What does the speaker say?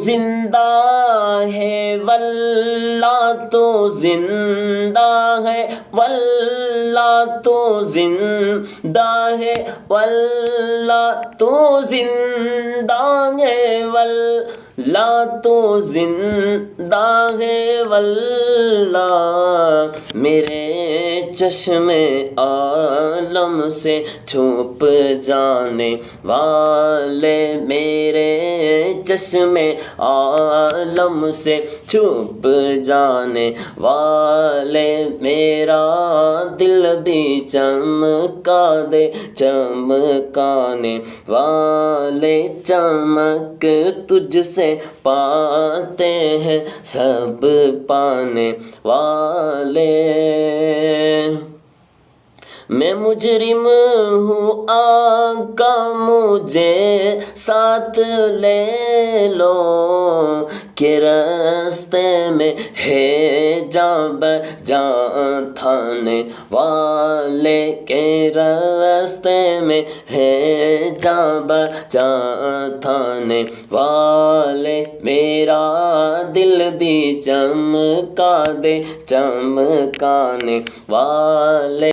زندہ ہے واللہ تو زندہ ہے، واللہ تو زندہ ہے، واللہ تو زندہ ہے، واللہ تو زندہ ہے، واللہ میرے چشم عالم سے چھپ جانے والے، میرے چشم عالم سے چھپ جانے والے، میرا دل بھی چمکا دے چمکانے والے، چمک تجھ سے پاتے ہیں سب پانے والے۔ میں مجرم ہوں آقا مجھے ساتھ لے لو، کہ راستے میں ہے جاں بجاں تھانے والے، کہ راستے میں ہے جاں بجاں تھانے والے، میرا دل بھی چمکا دے چمکانے والے۔